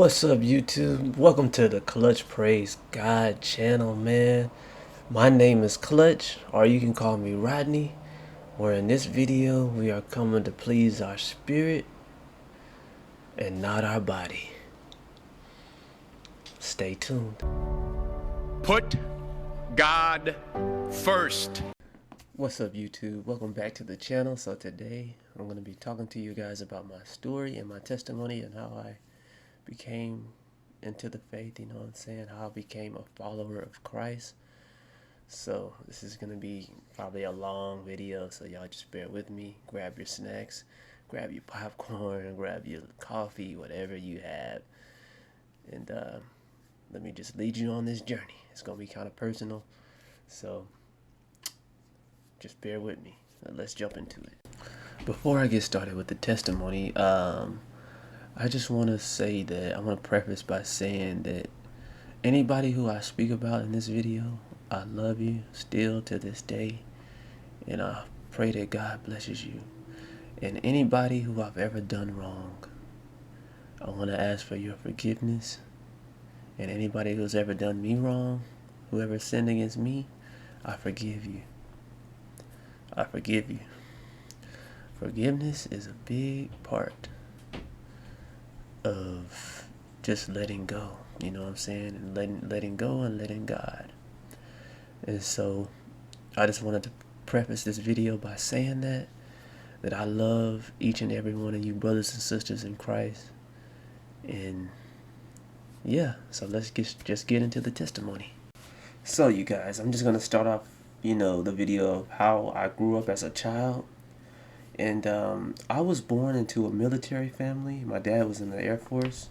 What's up, YouTube? Welcome to the Clutch Praise God channel, man. My name is Clutch, or you can call me Rodney. Where in this video, we are coming to please our spirit and not our body. Stay tuned. Put God first. What's up, YouTube? Welcome back to the channel. So today, I'm going to be talking to you guys about my story and my testimony and how I became into the faith, you know what I'm saying? How I became a follower of Christ. So this is going to be probably a long video, so y'all just bear with me. Grab your snacks, grab your popcorn, grab your coffee, whatever you have. And let me just lead you on this journey. It's going to be kind of personal, so just bear with me. Let's jump into it. Before I get started with the testimony, I just want to say that I want to preface by saying that anybody who I speak about in this video, I love you still to this day, and I pray that God blesses you. And anybody who I've ever done wrong, I want to ask for your forgiveness. And anybody who's ever done me wrong, whoever sinned against me, I forgive you. I forgive you. Forgiveness is a big part of just letting go, you know what I'm saying? And letting go and letting God. And so I just wanted to preface this video by saying that I love each and every one of you brothers and sisters in Christ. And yeah, so let's just get into the testimony. So you guys, I'm just gonna start off, the video of how I grew up as a child. And I was born into a military family. My dad was in the Air Force,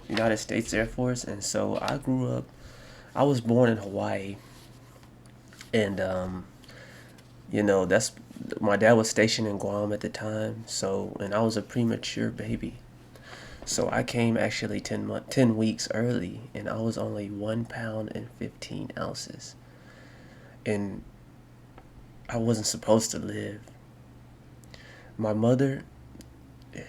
United States Air Force, and so I was born in Hawaii. And that's my dad was stationed in Guam at the time, and I was a premature baby. So I came actually 10 weeks early, and I was only 1 pound and 15 ounces. And I wasn't supposed to live. My mother,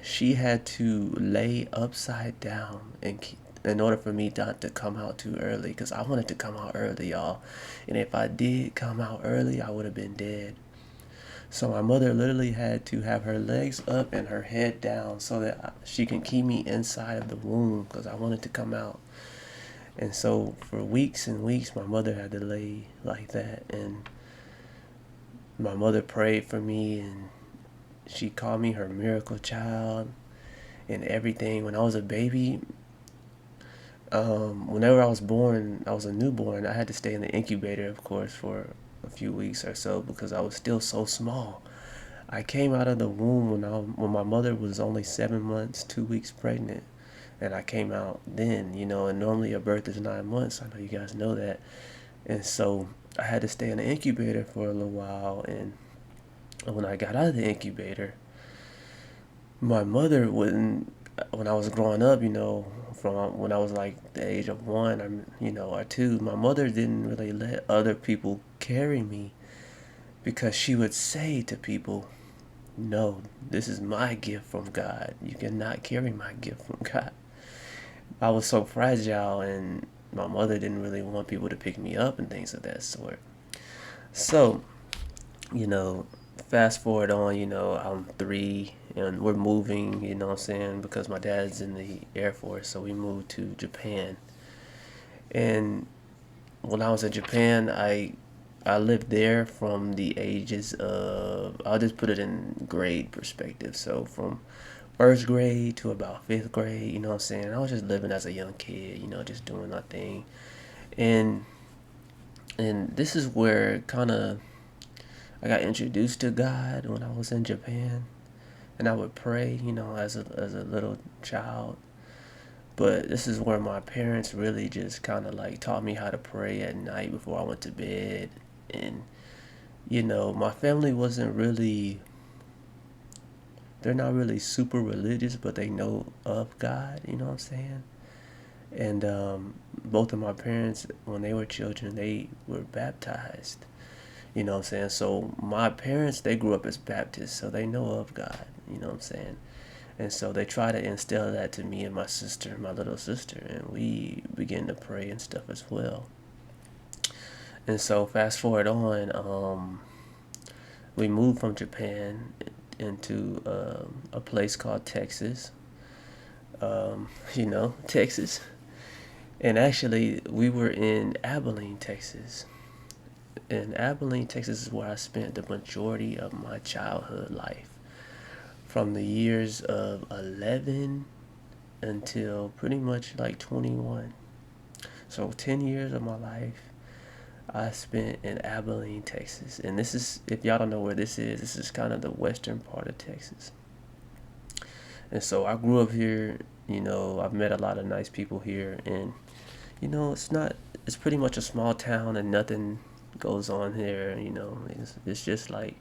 she had to lay upside down in order for me not to come out too early, because I wanted to come out early, y'all. And if I did come out early, I would have been dead. So my mother literally had to have her legs up and her head down so that she can keep me inside of the womb, because I wanted to come out. And so for weeks and weeks, my mother had to lay like that. And my mother prayed for me, and she called me her miracle child and everything. When I was a baby, whenever I was born, I was a newborn, I had to stay in the incubator, of course, for a few weeks or so because I was still so small. I came out of the womb when my mother was only 7 months, 2 weeks pregnant, and I came out then, and normally a birth is 9 months. I know you guys know that. And so I had to stay in the incubator for a little while, and when I got out of the incubator, my mother wouldn't, when I was growing up, from when I was like the age of 1 or 2, my mother didn't really let other people carry me, because she would say to people, no, this is my gift from God. You cannot carry my gift from God. I was so fragile, and my mother didn't really want people to pick me up and things of that sort. So, fast forward on, I'm 3 and we're moving, what I'm saying, because my dad's in the Air Force, so we moved to Japan. And when I was in Japan, I lived there from the ages of, I'll just put it in grade perspective. So from 1st grade to about 5th grade, you know what I'm saying? I was just living as a young kid, just doing my thing. And this is where kind of I got introduced to God when I was in Japan, and I would pray, as a little child. But this is where my parents really just kind of like taught me how to pray at night before I went to bed. And my family wasn't really, they're not really super religious, but they know of God, you know what I'm saying? And both of my parents, when they were children, they were baptized. You know what I'm saying? So my parents, they grew up as Baptists, so they know of God, you know what I'm saying? And so they try to instill that to me and my sister, my little sister, and we begin to pray and stuff as well. And so fast forward on, we moved from Japan into a place called Texas. Texas. And actually, we were in Abilene, Texas. And Abilene, Texas is where I spent the majority of my childhood life. From the years of 11 until pretty much like 21. So 10 years of my life I spent in Abilene, Texas. And this is, if y'all don't know where this is kind of the western part of Texas. And so I grew up here, I've met a lot of nice people here. And, it's pretty much a small town and nothing goes on here, It's just like,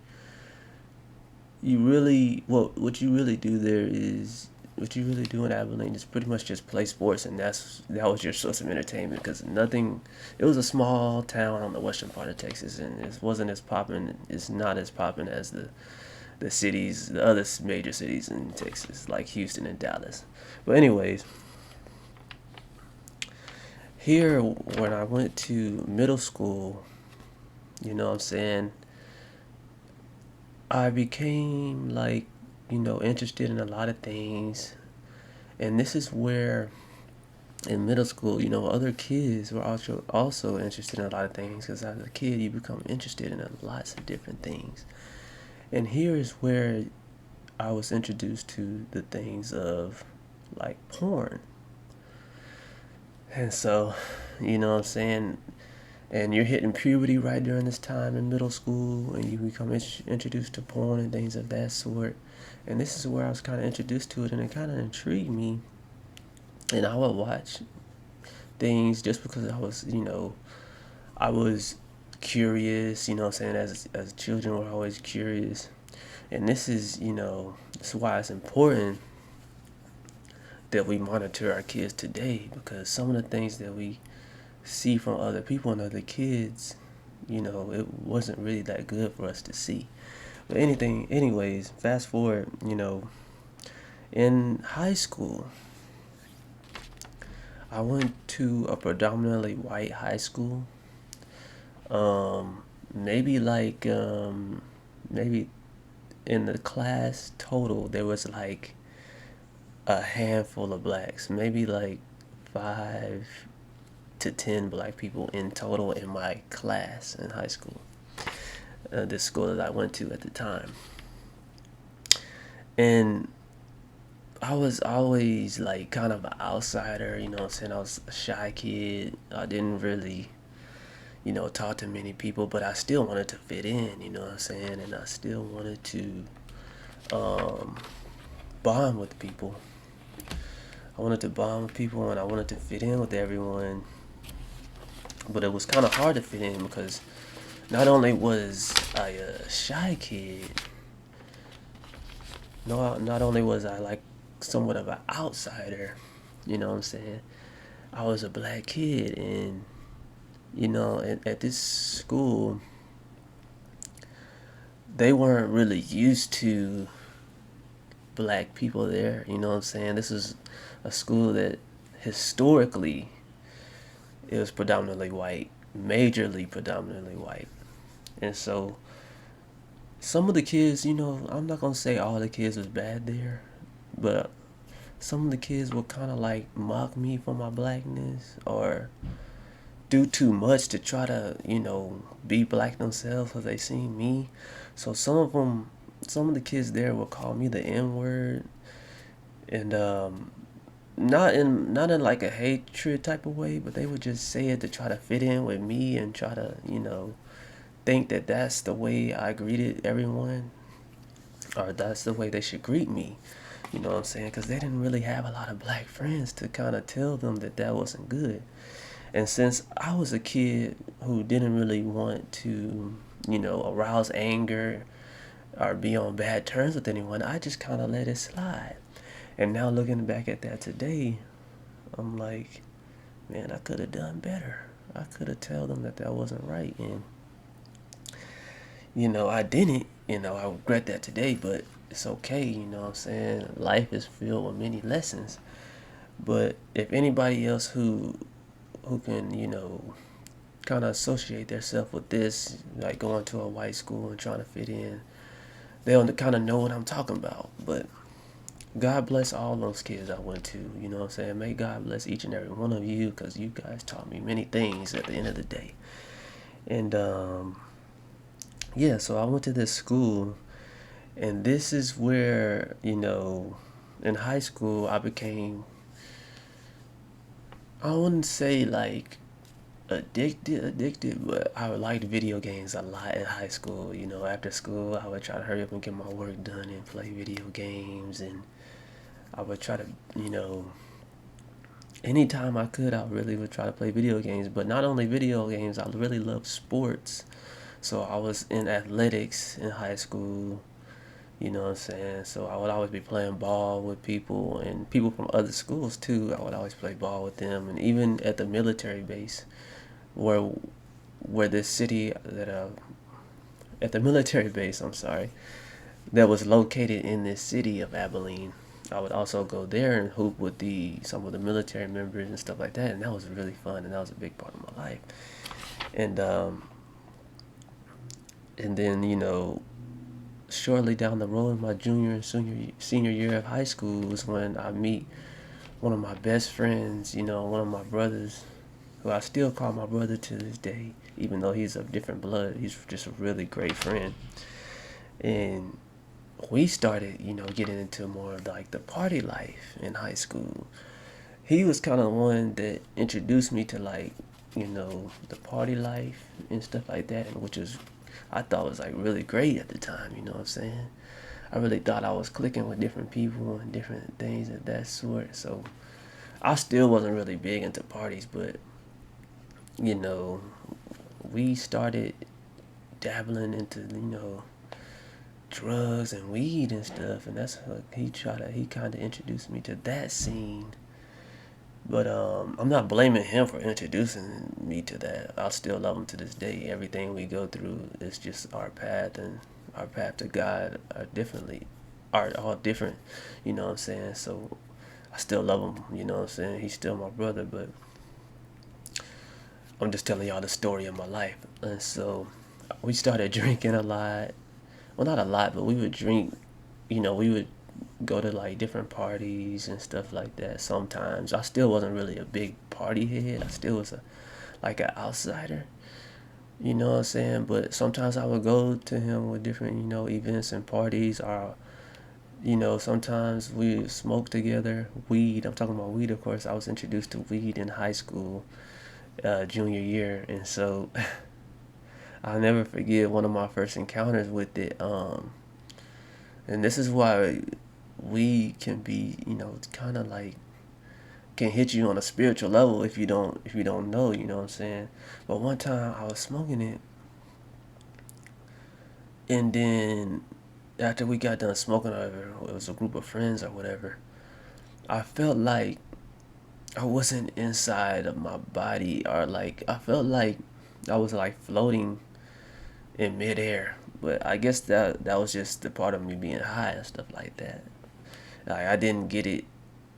what you really do there is, what you really do in Abilene is pretty much just play sports, and that was your source of entertainment, because nothing. It was a small town on the western part of Texas, and it wasn't as popping. It's not as popping as the cities, the other major cities in Texas, like Houston and Dallas. But anyways, here when I went to middle school, I became like, interested in a lot of things. And this is where in middle school, other kids were also interested in a lot of things, because as a kid you become interested in lots of different things. And here is where I was introduced to the things of like porn. And so, and you're hitting puberty right during this time in middle school, and you become introduced to porn and things of that sort. And this is where I was kind of introduced to it, and it kind of intrigued me. And I would watch things just because I was curious, as children we're always curious. And this is why it's important that we monitor our kids today, because some of the things that we see from other people and other kids, it wasn't really that good for us to see. But anyways, fast forward, in high school, I went to a predominantly white high school. Maybe maybe in the class total there was like a handful of blacks, maybe like 5 to 10 black people in total in my class in high school. This school that I went to at the time. And I was always like kind of an outsider, I was a shy kid. I didn't really, talk to many people, but I still wanted to fit in, And I still wanted to bond with people. I wanted to bond with people, and I wanted to fit in with everyone. But it was kind of hard to fit in, because not only was I a shy kid, not only was I like somewhat of an outsider, I was a black kid, and at this school, they weren't really used to black people there. This is a school that historically it was predominantly white, majorly predominantly white. And so some of the kids, I'm not gonna say all the kids was bad there, but some of the kids would kind of like mock me for my blackness, or do too much to try to, be black themselves because they seen me. So some of the kids there would call me the N word, and not in like a hatred type of way, but they would just say it to try to fit in with me and try to, think that that's the way I greeted everyone, or that's the way they should greet me. Because they didn't really have a lot of black friends to kind of tell them that that wasn't good. And since I was a kid who didn't really want to, arouse anger or be on bad terms with anyone, I just kind of let it slide. And now looking back at that today, I'm like, man, I could have done better. I could have told them that that wasn't right. And, I didn't. I regret that today, but it's okay. What I'm saying? Life is filled with many lessons. But if anybody else who can, kind of associate themselves with this, like going to a white school and trying to fit in, they'll kind of know what I'm talking about. But God bless all those kids I went to. You know what I'm saying? May God bless each and every one of you, because you guys taught me many things at the end of the day. And yeah, so I went to this school, and this is where, in high school, I became, I wouldn't say like addicted, but I liked video games a lot in high school. After school, I would try to hurry up and get my work done and play video games, and I would try to, you know, anytime I could, I really would try to play video games. But not only video games, I really love sports. So I was in athletics in high school, you know what I'm saying? So I would always be playing ball with people, and people from other schools too. I would always play ball with them, and even at the military base, where this city that at the military base, I'm sorry, that was located in this city of Abilene. I would also go there and hoop with some of the military members and stuff like that, and that was really fun, and that was a big part of my life. And then shortly down the road, my junior and senior year of high school was when I meet one of my best friends, one of my brothers, who I still call my brother to this day, even though he's of different blood. He's just a really great friend. And we started, getting into more of like the party life in high school. He was kind of the one that introduced me to like, the party life and stuff like that, which is I thought was like really great at the time, you know what I'm saying? I really thought I was clicking with different people and different things of that sort. So I still wasn't really big into parties, but you know, we started dabbling into, drugs and weed and stuff, and that's what he kind of introduced me to that scene. But I'm not blaming him for introducing me to that. I still love him to this day. Everything we go through is just our path, and our path to God are all different. You know what I'm saying? So I still love him. You know what I'm saying? He's still my brother, but I'm just telling y'all the story of my life. And so we started drinking a lot. Well, not a lot, but we would drink. We would go to like different parties and stuff like that. Sometimes I still wasn't really a big party head. I still was like an outsider. You know what I'm saying? But sometimes I would go to him with different, events and parties. Or, sometimes we would smoke together. Weed. I'm talking about weed, of course. I was introduced to weed in high school, junior year, and so I'll never forget one of my first encounters with it. And this is why we can be, kind of like can hit you on a spiritual level if you don't know, you know what I'm saying? But one time I was smoking it, and then after we got done smoking, or it was a group of friends or whatever, I felt like I wasn't inside of my body, or like I felt like I was like floating in midair. But I guess that was just the part of me being high and stuff like that. Like I didn't get it.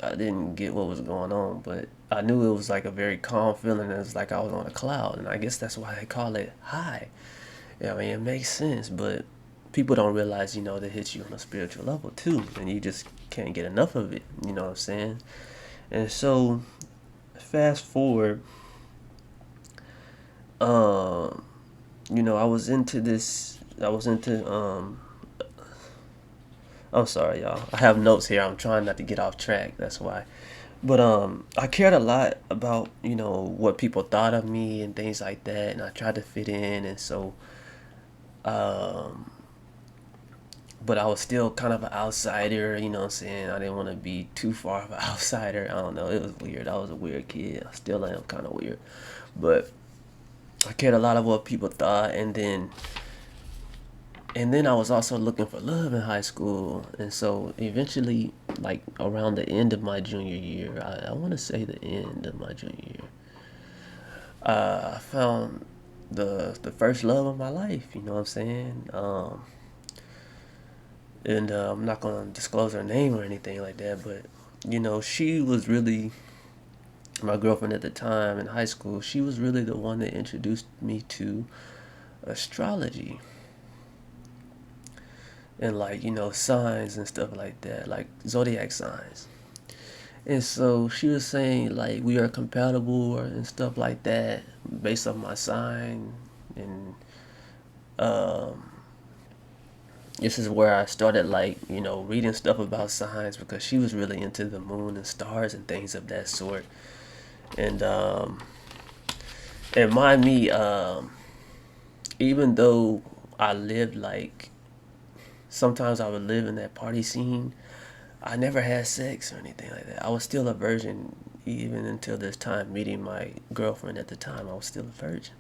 I didn't get what was going on, but I knew it was like a very calm feeling. It was like I was on a cloud, and I guess that's why they call it high. Yeah, I mean it makes sense, but people don't realize, that hits you on a spiritual level too, and you just can't get enough of it. You know what I'm saying? And so, fast forward, um, I was into this. I was into I'm sorry, y'all. I have notes here. I'm trying not to get off track. That's why. But I cared a lot about what people thought of me and things like that, and I tried to fit in, and so um, but I was still kind of an outsider. You know what I'm saying? I didn't want to be too far of an outsider. I don't know. It was weird. I was a weird kid. I still am kind of weird, but I cared a lot of what people thought, and then I was also looking for love in high school. And so eventually, like around the end of my junior year, I want to say the end of my junior year, I found the first love of my life. You know what I'm saying? And I'm not gonna disclose her name or anything like that, but she was really my girlfriend at the time in high school. She was really the one that introduced me to astrology and signs and stuff like that, like zodiac signs. And so she was saying like we are compatible and stuff like that based on my sign. And um, this is where I started reading stuff about signs, because she was really into the moon and stars and things of that sort. And mind me, even though I lived sometimes I would live in that party scene, I never had sex or anything like that. I was still a virgin even until this time, meeting my girlfriend at the time. I was still a virgin.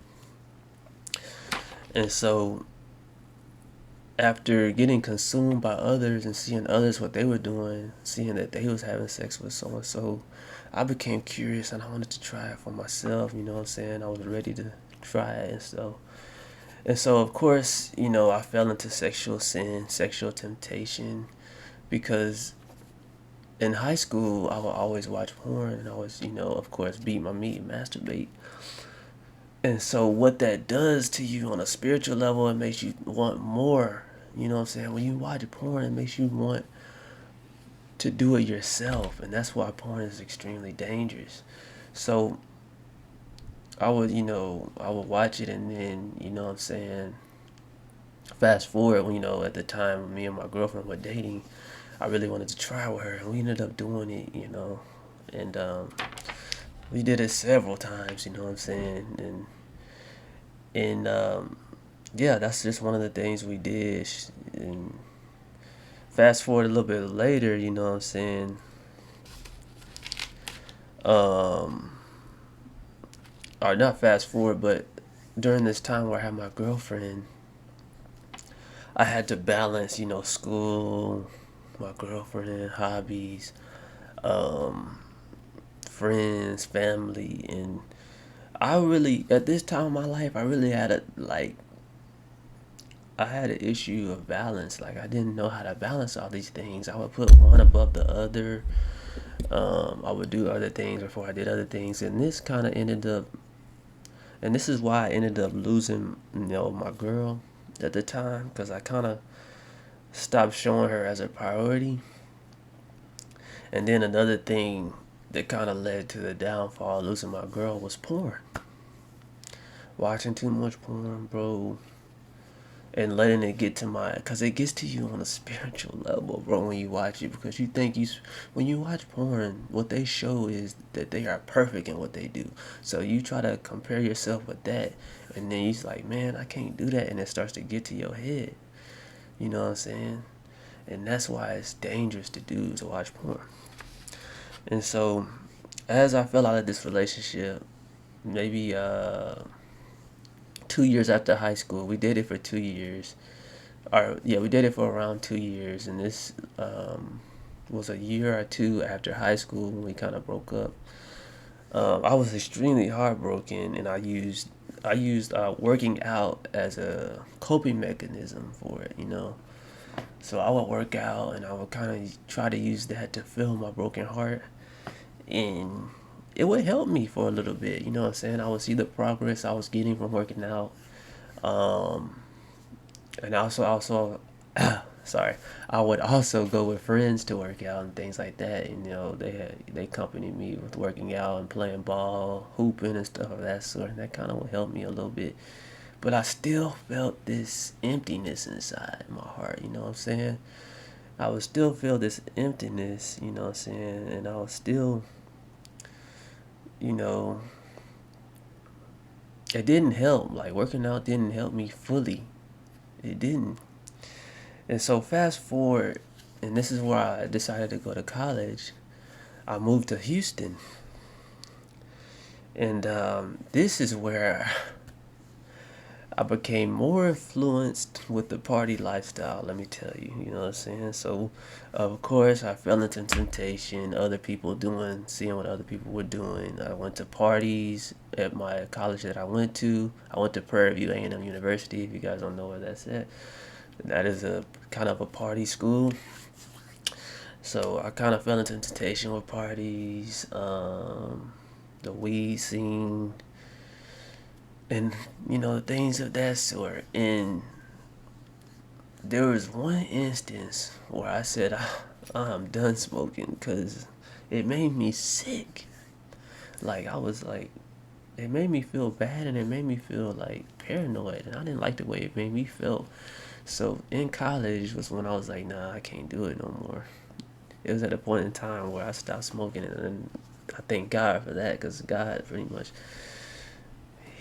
And so after getting consumed by others and seeing others what they were doing, seeing that they was having sex with so and so, I became curious and I wanted to try it for myself. You know what I'm saying? I was ready to try it. And so of course, I fell into sexual sin, sexual temptation, because in high school I would always watch porn, and I was, of course, beat my meat and masturbate. And so what that does to you on a spiritual level, it makes you want more. You know what I'm saying? When you watch porn, it makes you want to do it yourself, and that's why porn is extremely dangerous. So I would watch it, and then, what I'm saying, fast forward, at the time me and my girlfriend were dating, I really wanted to try with her, and we ended up doing it. And we did it several times, you know what I'm saying? And yeah, that's just one of the things we did. And fast forward a little bit later, you know what I'm saying? Or not fast forward, but during this time where I had my girlfriend, I had to balance, school, my girlfriend, hobbies, um, friends, family, and I really, at this time in my life, I really had I had an issue of balance. Like, I didn't know how to balance all these things. I would put one above the other. I would do other things before I did other things, and this kind of ended up, and this is why I ended up losing, my girl at the time, because I kind of stopped showing her as a priority. And then another thing that kind of led to the downfall of losing my girl was porn. Watching too much porn, bro, and letting it get to because it gets to you on a spiritual level, bro, when you watch it, because you think when you watch porn, what they show is that they are perfect in what they do. So you try to compare yourself with that, and then you're like, man, I can't do that, and it starts to get to your head. You know what I'm saying? And that's why it's dangerous to watch porn. And so, as I fell out of this relationship, maybe 2 years after high school, we dated for 2 years. Or yeah, we dated for around 2 years, and this was a year or two after high school when we kind of broke up. I was extremely heartbroken, and I used working out as a coping mechanism for it. So I would work out, and I would kind of try to use that to fill my broken heart, and it would help me for a little bit. You know what I'm saying? I would see the progress I was getting from working out, um, and also, sorry, I would also go with friends to work out and things like that. And they accompanied me with working out and playing ball, hooping and stuff of that sort. And that kind of would help me a little bit. But I still felt this emptiness inside my heart. You know what I'm saying? I would still feel this emptiness. You know what I'm saying? And I was still, you know, it didn't help. Like, working out didn't help me fully. It didn't. And so fast forward, and this is where I decided to go to college. I moved to Houston, and this is where I became more influenced with the party lifestyle, let me tell you, you know what I'm saying? So, of course, I fell into temptation, other people doing, seeing what other people were doing. I went to parties at my college that I went to. I went to Prairie View A&M University, if you guys don't know where that's at. That is a kind of a party school. So I kind of fell into temptation with parties, the weed scene, and things of that sort. And there was one instance where I said I'm done smoking because it made me sick. Like I was like, it made me feel bad and it made me feel like paranoid, and I didn't like the way it made me feel. So in college was when I was like, nah, I can't do it no more. It was at a point in time where I stopped smoking, and I thank God for that, because God pretty much,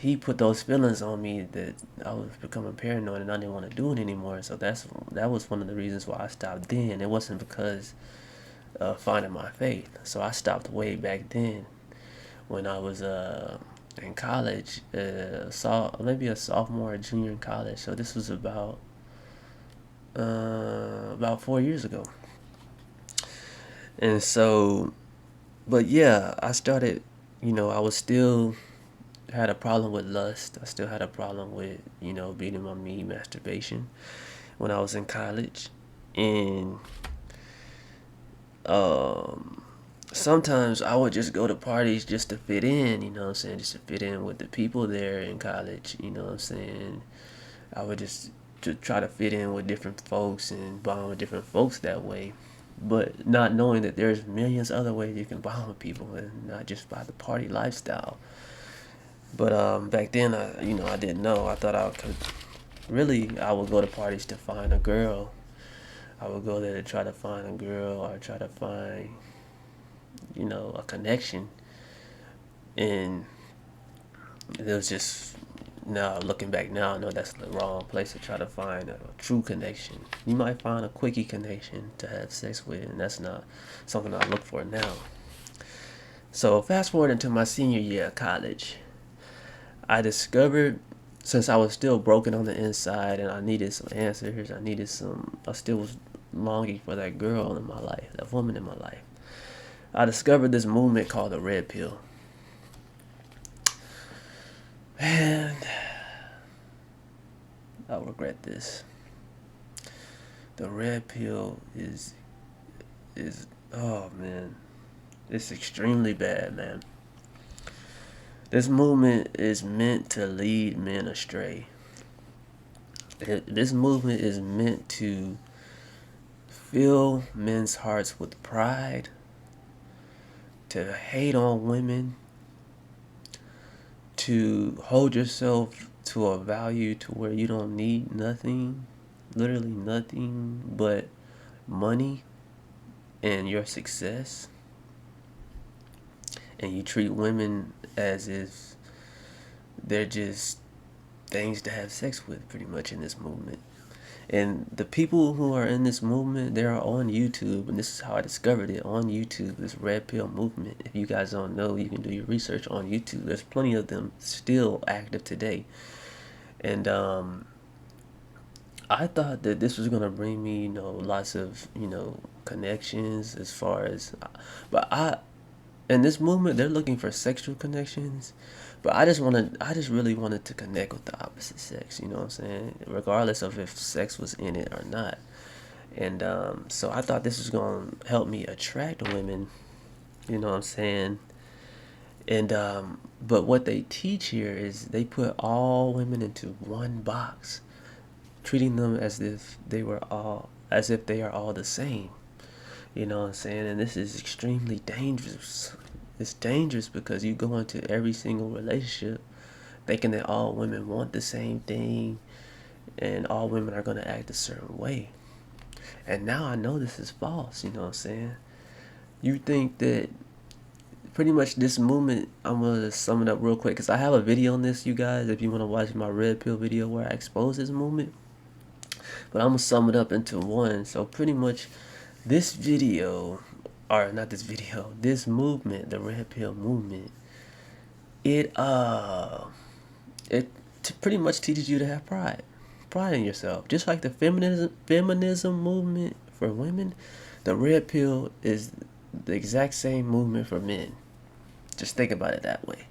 he put those feelings on me that I was becoming paranoid and I didn't want to do it anymore. So that was one of the reasons why I stopped then. It wasn't because of finding my faith. So I stopped way back then when I was in college, maybe a sophomore or junior in college. So this was about 4 years ago. And so, but yeah, I started, I was still had a problem with lust. I still had a problem with, beating my meat, masturbation when I was in college. And sometimes I would just go to parties just to fit in, you know what I'm saying? Just to fit in with the people there in college, you know what I'm saying? I would just to try to fit in with different folks and bond with different folks that way. But not knowing that there's millions other ways you can bond with people, and not just by the party lifestyle. But back then, I didn't know. I thought I could. Really, I would go to parties to find a girl. I would go there to try to find a girl or try to find, a connection. And it was just, now looking back now, I know that's the wrong place to try to find a true connection. You might find a quickie connection to have sex with, and that's not something I look for now. So fast forward into my senior year of college, I discovered, since I was still broken on the inside and I needed some answers, I still was longing for that girl in my life, that woman in my life. I discovered this movement called the RedPill. And I'll regret this. The RedPill is oh man, it's extremely bad, man. This movement is meant to lead men astray. This movement is meant to fill men's hearts with pride, to hate on women, to hold yourself to a value to where you don't need nothing, literally nothing but money and your success. And you treat women as if they're just things to have sex with, pretty much, in this movement. And the people who are in this movement, they are on YouTube, and this is how I discovered it, on YouTube, this RedPill movement. If you guys don't know, you can do your research on YouTube. There's plenty of them still active today. And I thought that this was gonna bring me, lots of, connections as far as, but in this movement, they're looking for sexual connections, but I just really wanted to connect with the opposite sex, you know what I'm saying? Regardless of if sex was in it or not. And so I thought this was gonna help me attract women, you know what I'm saying? And but what they teach here is they put all women into one box, treating them as if they are all the same. You know what I'm saying? And this is extremely dangerous. It's dangerous because you go into every single relationship thinking that all women want the same thing and all women are going to act a certain way. And now I know this is false, you know what I'm saying? You think that pretty much this movement, I'm going to sum it up real quick because I have a video on this, you guys, if you want to watch my RedPill video where I expose this movement. But I'm going to sum it up into one. So pretty much this video, or not this video, this movement, the RedPill movement, it pretty much teaches you to have pride in yourself. Just like the feminism movement for women, the red pill is the exact same movement for men. Just think about it that way,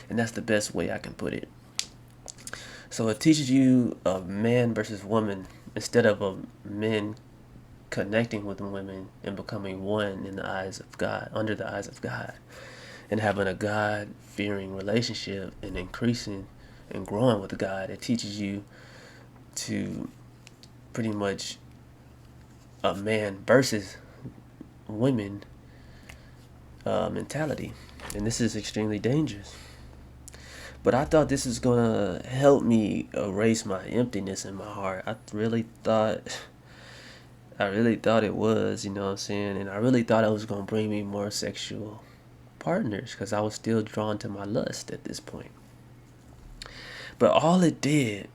and that's the best way I can put it. So it teaches you a man versus woman instead of a men connecting with women and becoming one in the eyes of God, under the eyes of God, and having a God-fearing relationship and increasing and growing with God. It teaches you to pretty much a man versus women mentality, and this is extremely dangerous. But I thought this is gonna help me erase my emptiness in my heart. I really thought it was, you know what I'm saying? And I really thought it was gonna bring me more sexual partners because I was still drawn to my lust at this point. But all it did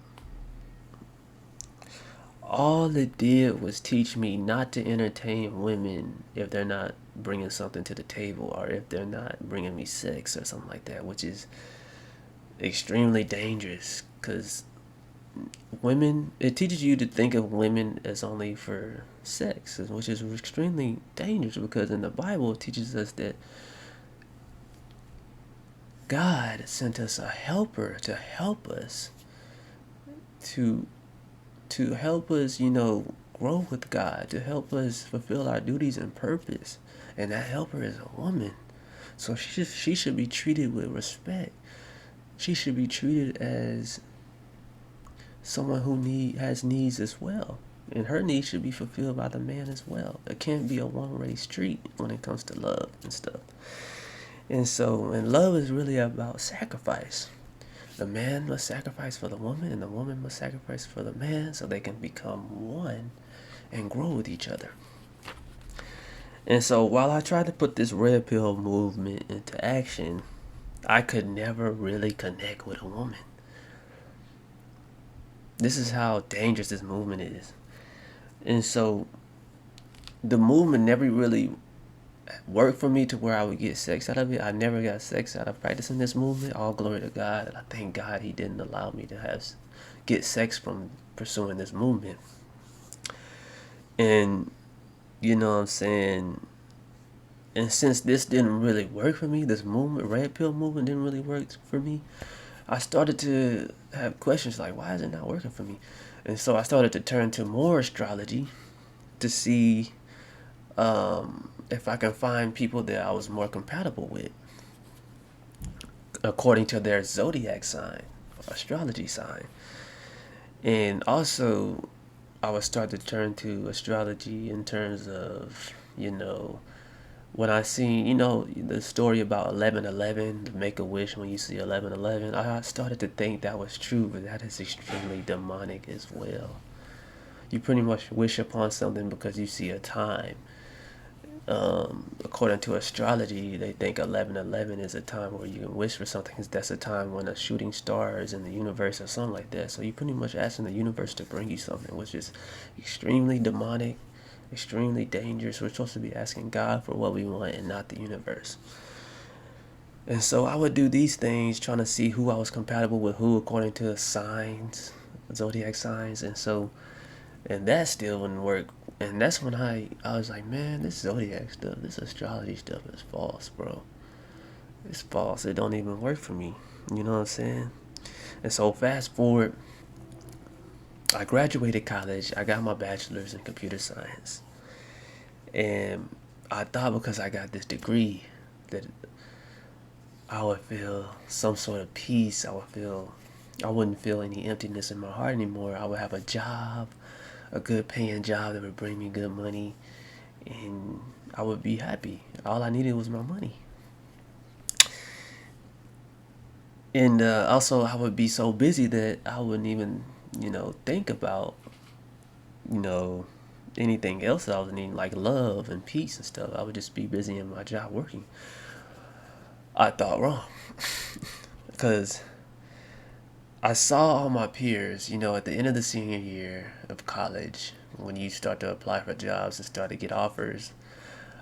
was teach me not to entertain women if they're not bringing something to the table or if they're not bringing me sex or something like that, which is extremely dangerous because women, it teaches you to think of women as only for sex, which is extremely dangerous because in the Bible it teaches us that God sent us a helper to help us to help us, grow with God, to help us fulfill our duties and purpose. And that helper is a woman. So she should be treated with respect. She should be treated as someone who has needs as well. And her needs should be fulfilled by the man as well. It can't be a one-way street when it comes to love and stuff. And love is really about sacrifice. The man must sacrifice for the woman, and the woman must sacrifice for the man so they can become one and grow with each other. And so while I tried to put this red pill movement into action, I could never really connect with a woman. This is how dangerous this movement is. And so the movement never really worked for me to where I would get sex out of it. I never got sex out of practicing this movement. All glory to God. And I thank God he didn't allow me to get sex from pursuing this movement. And you know what I'm saying? And since this didn't really work for me, this movement, red pill movement didn't really work for me, I started to have questions like, why is it not working for me? And so I started to turn to more astrology to see if I can find people that I was more compatible with according to their zodiac sign, astrology sign. And also I would start to turn to astrology in terms of, when I seen, the story about 1111, the Make-A-Wish, when you see 1111, I started to think that was true, but that is extremely demonic as well. You pretty much wish upon something because you see a time. According to astrology, they think 1111 is a time where you can wish for something. That's a time when a shooting star is in the universe or something like that. So you're pretty much asking the universe to bring you something, which is extremely demonic, extremely dangerous. We're supposed to be asking God for what we want and not the universe. And so I would do these things trying to see who I was compatible with who according to signs, zodiac signs. And that still wouldn't work. And that's when I was like, man, this zodiac stuff, this astrology stuff is false, bro. It's false. It don't even work for me. You know what I'm saying? And so fast forward, I graduated college. I got my bachelor's in computer science. And I thought because I got this degree that I would feel some sort of peace. I wouldn't feel any emptiness in my heart anymore. I would have a job, a good paying job that would bring me good money, and I would be happy. All I needed was my money. And also I would be so busy that I wouldn't even, think about, anything else that I was needing, like love and peace and stuff. I would just be busy in my job working. I thought wrong. Because I saw all my peers, at the end of the senior year of college, when you start to apply for jobs and start to get offers,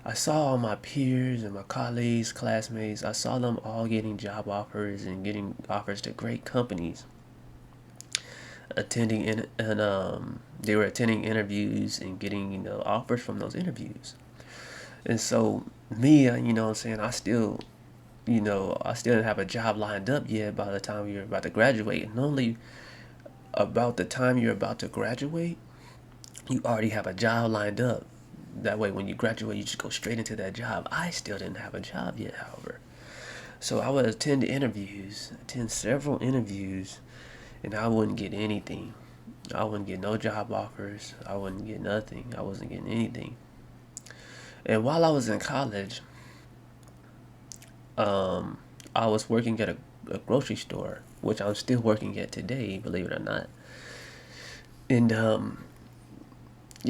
I saw all my peers and my colleagues, classmates, I saw them all getting job offers and getting offers to great companies. attending they were attending interviews and getting, offers from those interviews. And so me, what I'm saying, I still didn't have a job lined up yet by the time we were about to graduate. And only about the time you're about to graduate, you already have a job lined up. That way, when you graduate, you just go straight into that job. I still didn't have a job yet, however. So I would attend several interviews, and I wouldn't get anything. I wouldn't get no job offers. I wouldn't get nothing. I wasn't getting anything. And while I was in college, um, I was working at a grocery store, which I'm still working at today, believe it or not. And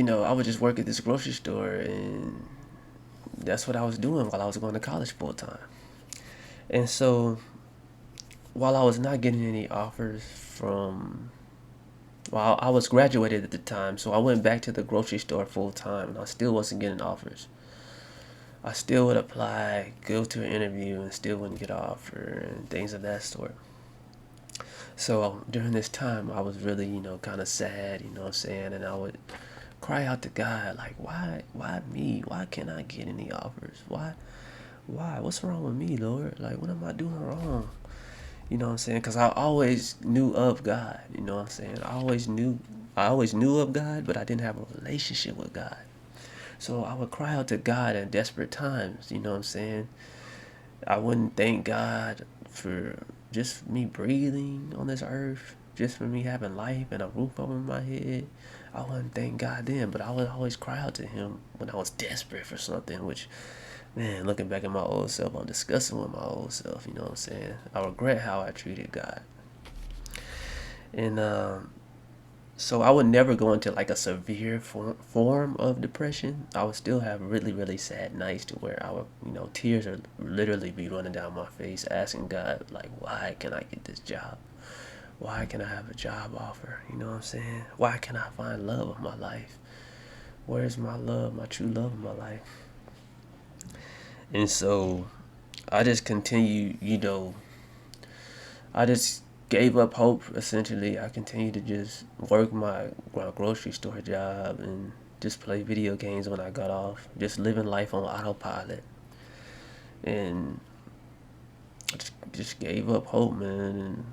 I would just work at this grocery store, and that's what I was doing while I was going to college full time. And so, while I was not getting any offers well, I was graduated at the time, so I went back to the grocery store full time, and I still wasn't getting offers. I still would apply, go to an interview, and still wouldn't get an offer, and things of that sort. So during this time, I was really, kind of sad, you know what I'm saying? And I would cry out to God, like, why me? Why can't I get any offers? Why? What's wrong with me, Lord? Like, what am I doing wrong? You know what I'm saying? Because I always knew of God, you know what I'm saying? I always knew of God, but I didn't have a relationship with God. So I would cry out to God in desperate times, you know what I'm saying? I wouldn't thank God for just me breathing on this earth, just for me having life and a roof over my head. I wouldn't thank God then, but I would always cry out to Him when I was desperate for something, which, man, looking back at my old self, I'm disgusting with my old self, you know what I'm saying? I regret how I treated God. And so I would never go into like a severe form of depression. I would still have really, really sad nights to where I would, tears would literally be running down my face asking God, like, why can I get this job? Why can I have a job offer? You know what I'm saying? Why can I find love of my life? Where's my love, my true love of my life? And so I just continued, I just gave up hope, essentially. I continued to just work my grocery store job and just play video games when I got off, just living life on autopilot. And I just gave up hope, man. And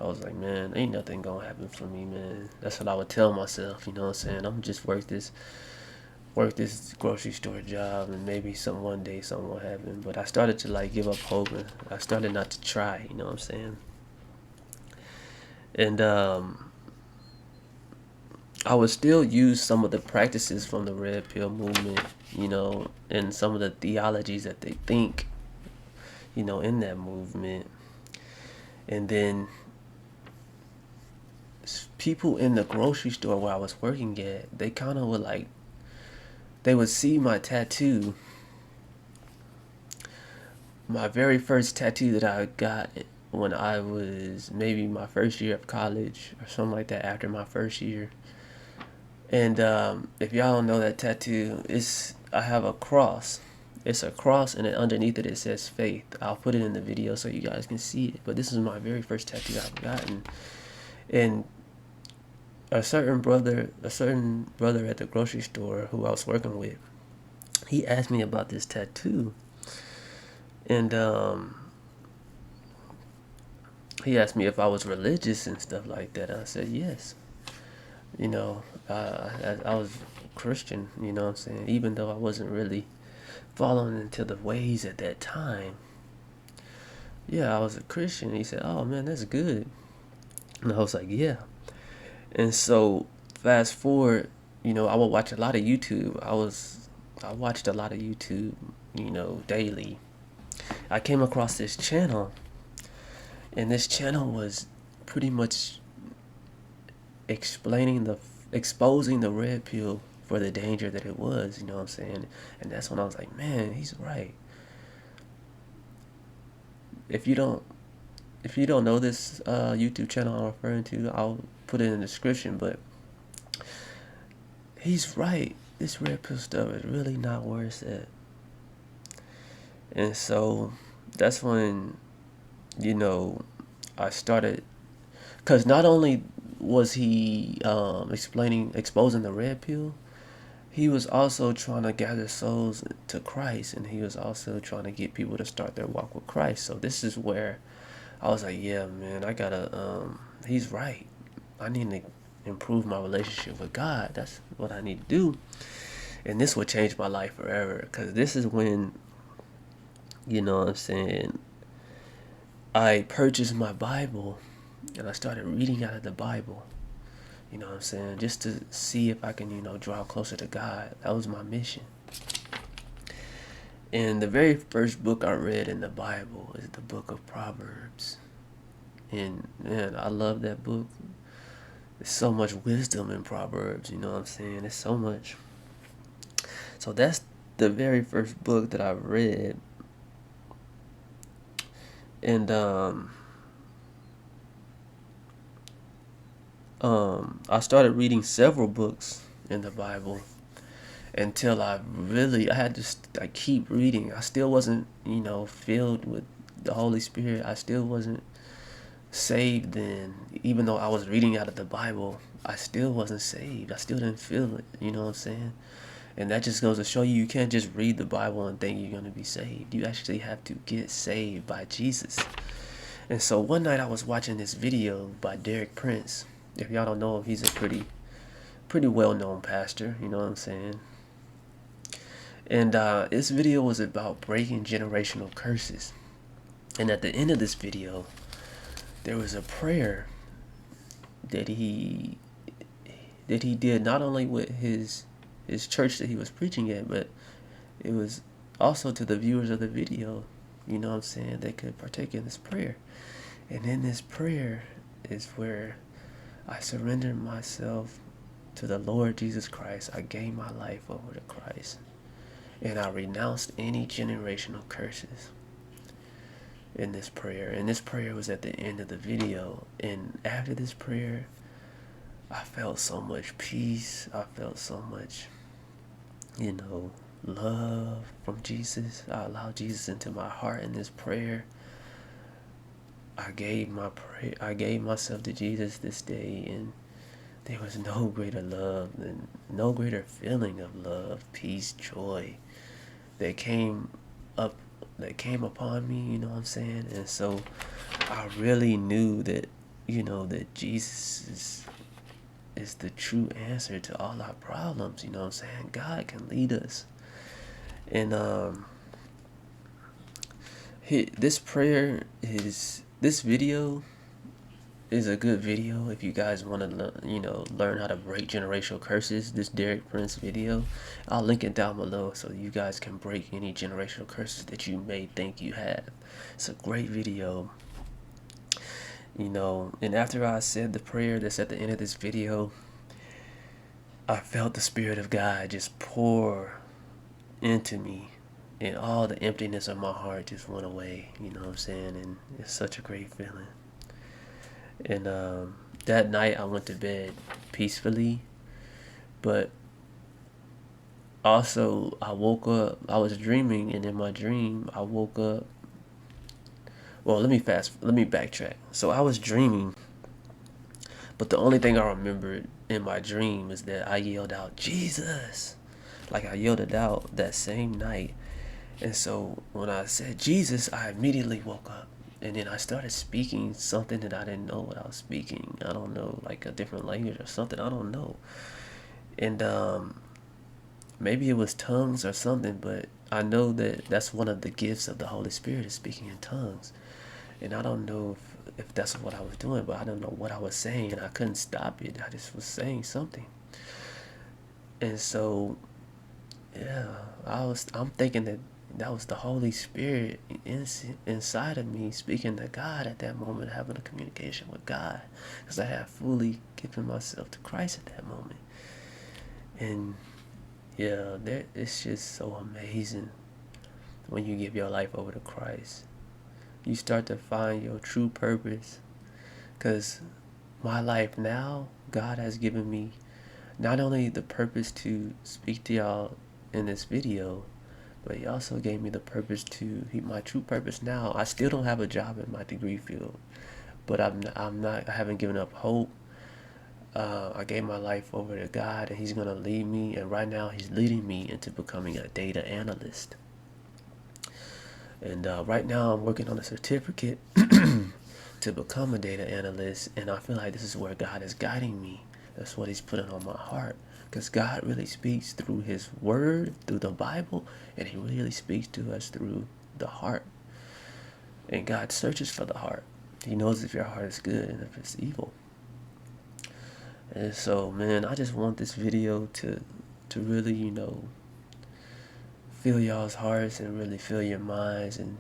I was like, man, ain't nothing gonna happen for me, man. That's what I would tell myself, you know what I'm saying? I'm just work this grocery store job, and maybe one day something will happen. But I started to like give up hope, and I started not to try, you know what I'm saying? And I would still use some of the practices from the Red Pill movement, and some of the theologies that they think, in that movement. And then people in the grocery store where I was working at, they kind of would like, they would see my tattoo, my very first tattoo that I got when I was maybe my first year of college or something like that, after my first year. And if y'all don't know that tattoo, I have a cross. It's a cross, and underneath it says faith. I'll put it in the video so you guys can see it. But this is my very first tattoo I've gotten. And a certain brother at the grocery store who I was working with, he asked me about this tattoo. And he asked me if I was religious and stuff like that. And I said yes. I was Christian, you know what I'm saying? Even though I wasn't really following into the ways at that time. Yeah, I was a Christian. He said, oh man, that's good. And I was like, yeah. And so fast forward, I would watch a lot of YouTube. I watched a lot of YouTube, daily. I came across this channel, and this channel was pretty much exposing the red pill for the danger that it was, you know what I'm saying? And that's when I was like, man, he's right. If you don't know this YouTube channel I'm referring to, I'll put it in the description, but he's right. This red pill stuff is really not worth it. And so that's when, I started, because not only was he exposing the red pill, he was also trying to gather souls to Christ, and he was also trying to get people to start their walk with Christ. So this is where I was like, yeah, man, I gotta. He's right. I need to improve my relationship with God. That's what I need to do, and this would change my life forever. Cause this is when, you know what I'm saying, I purchased my Bible, and I started reading out of the Bible. You know what I'm saying? Just to see if I can, draw closer to God. That was my mission. And the very first book I read in the Bible is the Book of Proverbs. And man, I love that book. There's so much wisdom in Proverbs, you know what I'm saying? There's so much. So that's the very first book that I read. And I started reading several books in the Bible until I had to keep reading. I still wasn't, filled with the Holy Spirit. I still wasn't saved then. Even though I was reading out of the Bible, I still wasn't saved. I still didn't feel it, you know what I'm saying? And that just goes to show you can't just read the Bible and think you're going to be saved. You actually have to get saved by Jesus. And so one night I was watching this video by Derek Prince. If y'all don't know him, he's a pretty well-known pastor, you know what I'm saying? And this video was about breaking generational curses. And at the end of this video, there was a prayer that he did not only with his church that he was preaching at, but it was also to the viewers of the video, you know what I'm saying, they could partake in this prayer. And in this prayer is where I surrendered myself to the Lord Jesus Christ. I gave my life over to Christ. And I renounced any generational curses in this prayer. And this prayer was at the end of the video. And after this prayer, I felt so much peace. I felt so much, love from Jesus. I allowed Jesus into my heart in this prayer. I gave myself to Jesus this day, and there was no greater love and no greater feeling of love, peace, joy that came upon me, you know what I'm saying? And so I really knew that, that Jesus is the true answer to all our problems, you know what I'm saying? God can lead us. And this video is a good video if you guys want to learn how to break generational curses. This Derek Prince video, I'll link it down below so you guys can break any generational curses that you may think you have. It's a great video, and after I said the prayer that's at the end of this video, I felt the Spirit of God just pour into me, and all the emptiness of my heart just went away, you know what I'm saying? And it's such a great feeling. And that night I went to bed peacefully, but also I woke up. I was dreaming, and in my dream I woke up. Well, let me backtrack. So I was dreaming, but the only thing I remembered in my dream is that I yelled out, Jesus! Like I yelled it out that same night. And so when I said Jesus, I immediately woke up. And then I started speaking something that I didn't know what I was speaking. I don't know, like a different language or something. I don't know. And maybe it was tongues or something, but I know that that's one of the gifts of the Holy Spirit, is speaking in tongues. And I don't know if that's what I was doing, but I don't know what I was saying, and I couldn't stop it. I just was saying something. And so, yeah, I'm thinking that was the Holy Spirit inside of me speaking to God at that moment, having a communication with God, because I had fully given myself to Christ at that moment. And yeah, it's just so amazing when you give your life over to Christ. You start to find your true purpose, because my life now, God has given me not only the purpose to speak to y'all in this video, but he also gave me the purpose my true purpose now. I still don't have a job in my degree field, but I haven't given up hope. I gave my life over to God, and He's going to lead me. And right now, He's leading me into becoming a data analyst. And right now, I'm working on a certificate to become a data analyst. And I feel like this is where God is guiding me. That's what He's putting on my heart. Because God really speaks through His Word, through the Bible, and He really speaks to us through the heart. And God searches for the heart. He knows if your heart is good and if it's evil. And so, man, I just want this video to really, fill y'all's hearts and really fill your minds and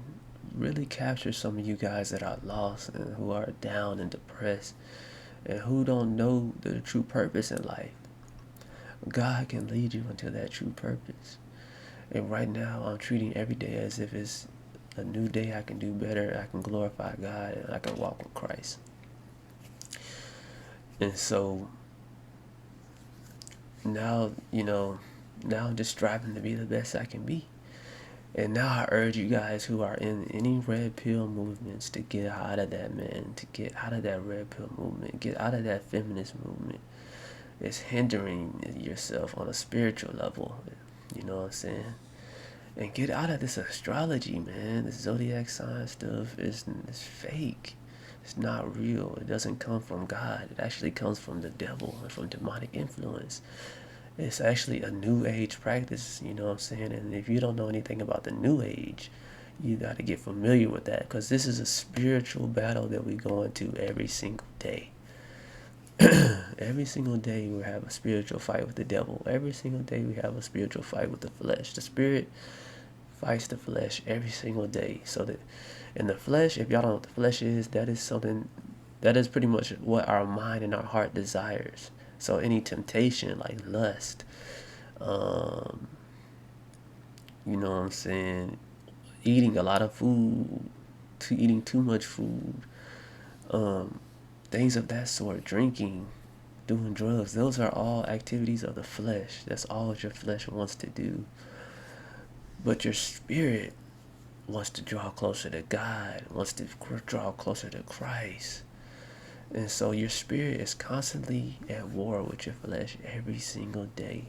really capture some of you guys that are lost and who are down and depressed and who don't know the true purpose in life. God can lead you into that true purpose. And right now, I'm treating every day as if it's a new day. I can do better. I can glorify God, and I can walk with Christ. And so now, now I'm just striving to be the best I can be. And now I urge you guys who are in any red pill movements to get out of that, man. To get out of that red pill movement. Get out of that feminist movement. It's hindering yourself on a spiritual level. You know what I'm saying? And get out of this astrology, man. This zodiac sign stuff is fake. It's not real. It doesn't come from God. It actually comes from the devil and from demonic influence. It's actually a new age practice, you know what I'm saying? And if you don't know anything about the new age, you got to get familiar with that, because this is a spiritual battle that we go into every single day. Every single day we have a spiritual fight with the devil. Every single day we have a spiritual fight with the flesh. The spirit fights the flesh every single day. So that in the flesh, if y'all don't know what the flesh is, that is pretty much what our mind and our heart desires. So any temptation like lust, you know what I'm saying, eating a lot of food, eating too much food, things of that sort, drinking, doing drugs, those are all activities of the flesh. That's all what your flesh wants to do. But your spirit wants to draw closer to God, wants to draw closer to Christ. And so your spirit is constantly at war with your flesh every single day.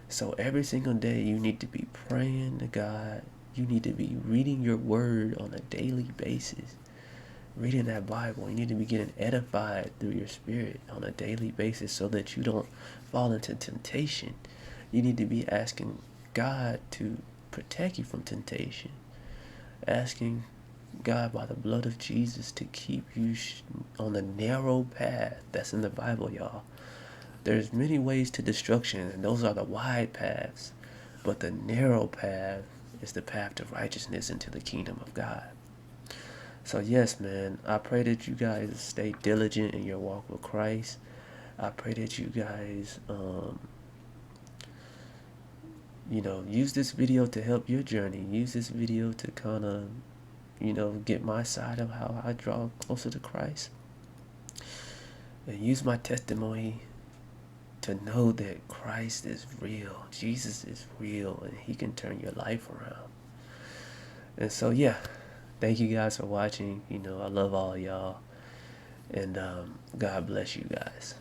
So every single day you need to be praying to God. You need to be reading your word on a daily basis. Reading that Bible. You need to be getting edified through your spirit on a daily basis so that you don't fall into temptation. You need to be asking God to protect you from temptation. Asking God by the blood of Jesus to keep you on the narrow path that's in the Bible, y'all. There's many ways to destruction, and those are the wide paths. But the narrow path is the path to righteousness into the kingdom of God. So yes, man, I pray that you guys stay diligent in your walk with Christ. I pray that you guys, use this video to help your journey. Use this video to kind of, get my side of how I draw closer to Christ. And use my testimony to know that Christ is real. Jesus is real, and He can turn your life around. And so, yeah, thank you guys for watching. I love all y'all. And God bless you guys.